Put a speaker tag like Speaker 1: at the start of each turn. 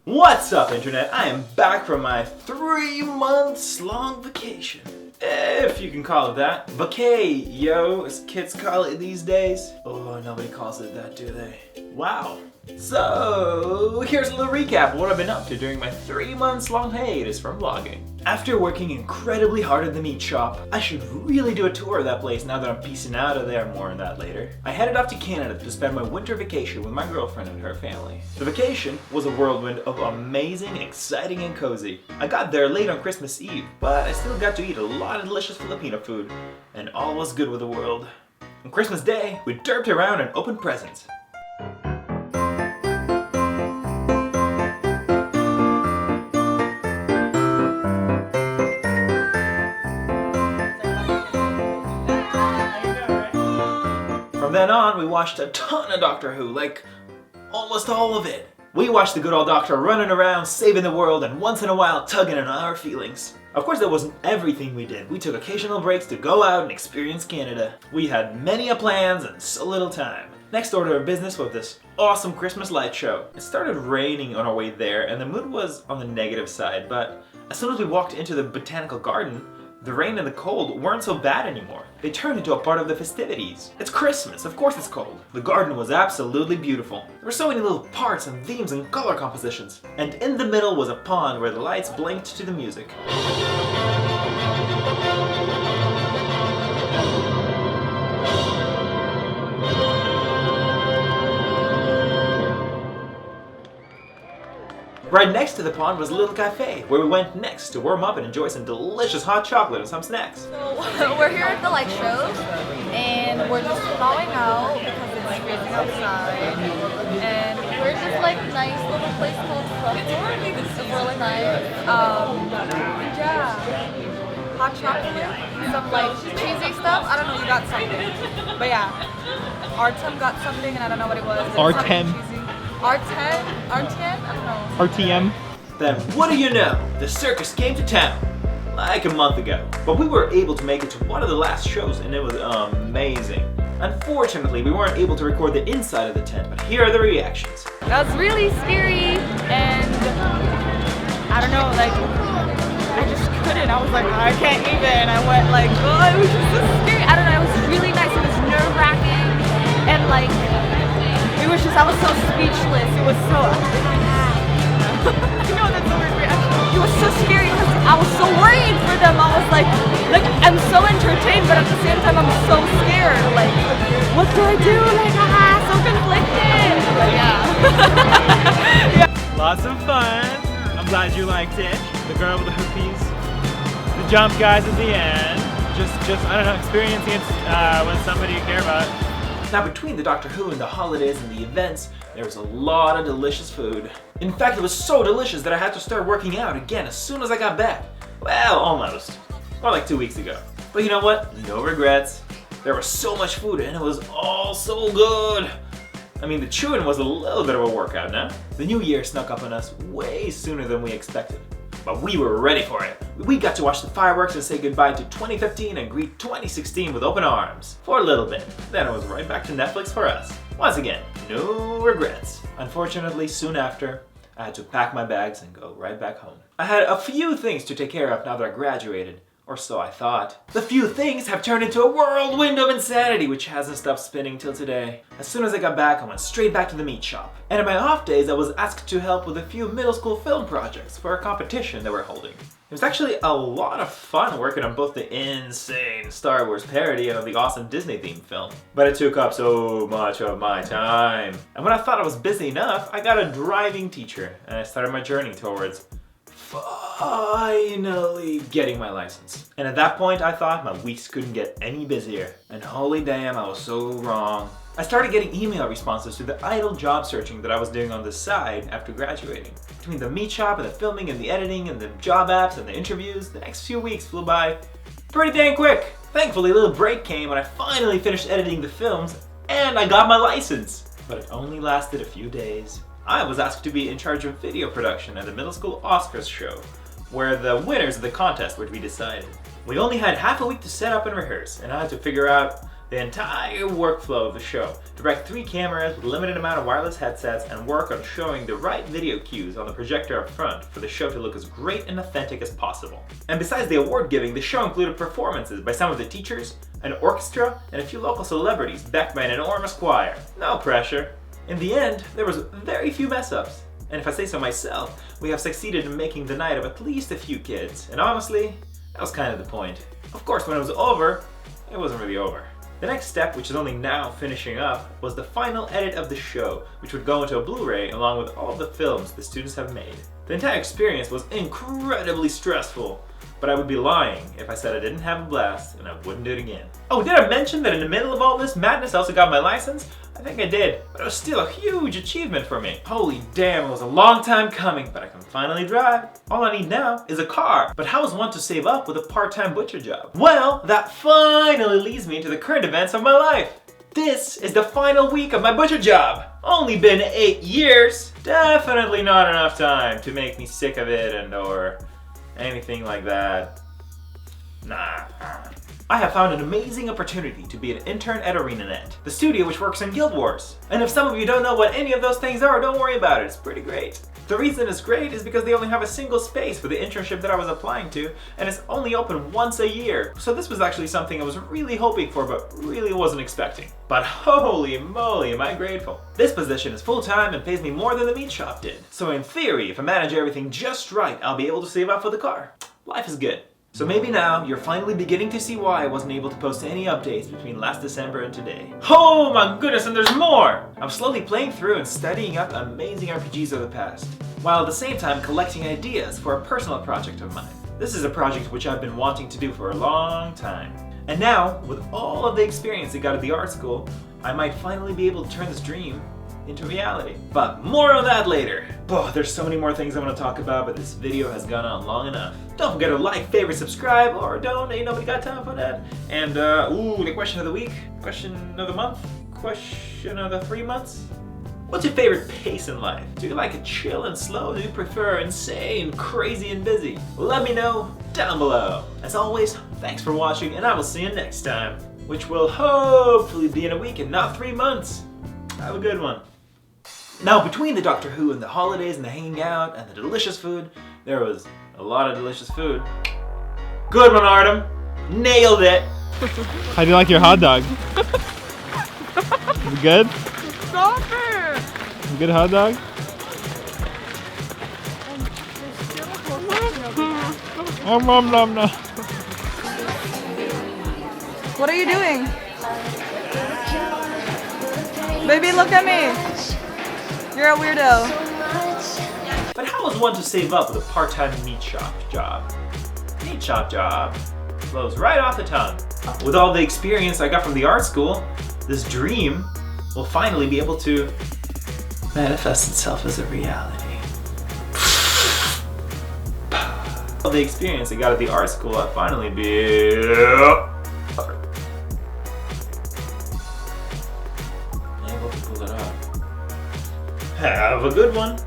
Speaker 1: What's up, Internet? I am back from my 3 months long vacation. If you can call it that. Vacay, yo, as kids call it these days. Oh, nobody calls it that, do they? Wow. So, here's a little recap of what I've been up to during my 3 months long hiatus from vlogging. After working incredibly hard at the meat shop, I should really do a tour of that place now that I'm peacing out of there. More on that later. I headed off to Canada to spend my winter vacation with my girlfriend and her family. The vacation was a whirlwind of amazing, exciting, and cozy. I got there late on Christmas Eve, but I still got to eat a lot of delicious Filipino food, and all was good with the world. On Christmas Day, we derped around and opened presents. From then on, we watched a ton of Doctor Who, like almost all of it. We watched the good old Doctor running around, saving the world, and once in a while tugging on our feelings. Of course, that wasn't everything we did. We took occasional breaks to go out and experience Canada. We had many plans and so little time. Next order of business was this awesome Christmas light show. It started raining on our way there, and the mood was on the negative side, but as soon as we walked into the botanical garden, the rain and the cold weren't so bad anymore. They turned into a part of the festivities. It's Christmas, of course it's cold. The garden was absolutely beautiful. There were so many little parts and themes and color compositions. And in the middle was a pond where the lights blinked to the music. Right next to the pond was a little cafe, where we went next to warm up and enjoy some delicious hot chocolate and some snacks.
Speaker 2: So we're here at the light shows, and we're just thawing out because it's freezing outside. And we're just like nice little place called Front Door. It's really nice. Yeah, hot chocolate, some like cheesy stuff. I don't know, you got something. But yeah, Artem got something, and I don't know what it was.
Speaker 3: Artem?
Speaker 2: Artem? I don't know.
Speaker 3: RTM?
Speaker 1: Then what do you know? The circus came to town like a month ago. But we were able to make it to one of the last shows, and it was amazing. Unfortunately, we weren't able to record the inside of the tent, but here are the reactions.
Speaker 2: That was really scary, and I don't know, like, I just couldn't. I was like, I can't even. I went like, oh, it was just so scary. I don't know, it was really nice. It was nerve-wracking, and like, it was just, I was so speechless. It was so, I know that's a weird reaction. It was so scary because I was so worried for them. I was like, I'm so entertained, but at the same time, I'm so scared. Like, what do I do? Like, so conflicted. But yeah.
Speaker 3: Yeah. Lots of fun. I'm glad you liked it. The girl with the hoopies. The jump guys at the end. Just I don't know, experiencing it with somebody you care about.
Speaker 1: Now, between the Doctor Who and the holidays and the events, there was a lot of delicious food. In fact, it was so delicious that I had to start working out again as soon as I got back. Well, almost. Or like 2 weeks ago. But you know what? No regrets. There was so much food and it was all so good. I mean, the chewing was a little bit of a workout now. The new year snuck up on us way sooner than we expected. But we were ready for it. We got to watch the fireworks and say goodbye to 2015 and greet 2016 with open arms. For a little bit. Then it was right back to Netflix for us. Once again, no regrets. Unfortunately, soon after, I had to pack my bags and go right back home. I had a few things to take care of now that I graduated. Or so I thought. The few things have turned into a whirlwind of insanity, which hasn't stopped spinning till today. As soon as I got back, I went straight back to the meat shop. And in my off days, I was asked to help with a few middle school film projects for a competition that we're holding. It was actually a lot of fun working on both the insane Star Wars parody and the awesome Disney themed film. But it took up so much of my time. And when I thought I was busy enough, I got a driving teacher, and I started my journey towards finally getting my license. And at that point, I thought my weeks couldn't get any busier. And holy damn, I was so wrong. I started getting email responses to the idle job searching that I was doing on the side after graduating. Between the meat shop and the filming and the editing and the job apps and the interviews, the next few weeks flew by pretty dang quick. Thankfully, a little break came when I finally finished editing the films and I got my license. But it only lasted a few days. I was asked to be in charge of video production at the middle school Oscars show, where the winners of the contest were to be decided. We only had half a week to set up and rehearse, and I had to figure out the entire workflow of the show, direct 3 cameras with a limited amount of wireless headsets, and work on showing the right video cues on the projector up front for the show to look as great and authentic as possible. And besides the award giving, the show included performances by some of the teachers, an orchestra, and a few local celebrities backed by an enormous choir. No pressure. In the end, there was very few mess-ups. And if I say so myself, we have succeeded in making the night of at least a few kids. And honestly, that was kind of the point. Of course, when it was over, it wasn't really over. The next step, which is only now finishing up, was the final edit of the show, which would go into a Blu-ray along with all the films the students have made. The entire experience was incredibly stressful, but I would be lying if I said I didn't have a blast and I wouldn't do it again. Oh, did I mention that in the middle of all this madness I also got my license? I think I did, but it was still a huge achievement for me. Holy damn, it was a long time coming, but I can finally drive. All I need now is a car. But how is one to save up with a part-time butcher job? Well, that finally leads me to the current events of my life. This is the final week of my butcher job. Only been 8 years. Definitely not enough time to make me sick of it and or anything like that. Nah. I have found an amazing opportunity to be an intern at ArenaNet, the studio which works in Guild Wars. And if some of you don't know what any of those things are, don't worry about it, it's pretty great. The reason it's great is because they only have a single space for the internship that I was applying to, and it's only open once a year. So this was actually something I was really hoping for, but really wasn't expecting. But holy moly, am I grateful. This position is full-time and pays me more than the meat shop did. So in theory, if I manage everything just right, I'll be able to save up for the car. Life is good. So maybe now, you're finally beginning to see why I wasn't able to post any updates between last December and today. Oh my goodness, and there's more! I'm slowly playing through and studying up amazing RPGs of the past, while at the same time collecting ideas for a personal project of mine. This is a project which I've been wanting to do for a long time. And now, with all of the experience I got at the art school, I might finally be able to turn this dream into reality. But more on that later. Oh, there's so many more things I want to talk about, but this video has gone on long enough. Don't forget to like, favorite, subscribe, or don't. Ain't nobody got time for that. And the question of the week, question of the month, question of the 3 months. What's your favorite pace in life? Do you like it chill and slow? Do you prefer insane, crazy, and busy? Let me know down below. As always, thanks for watching, and I will see you next time, which will hopefully be in a week and not 3 months. Have a good one. Now, between the Doctor Who and the holidays and the hanging out and the delicious food, there was a lot of delicious food. Good one, Artem. Nailed it.
Speaker 3: How do you like your hot dog? Is it good?
Speaker 2: Stop it!
Speaker 3: A good hot dog? Nom nom nom.
Speaker 2: What are you doing? Baby, look at me. You're a weirdo.
Speaker 1: But how is one to save up with a part-time meat shop job? Meat shop job flows right off the tongue. With all the experience I got from the art school, this dream will finally be able to manifest itself as a reality. All the experience I got at the art school, I'll finally be able to pull it off. Have a good one.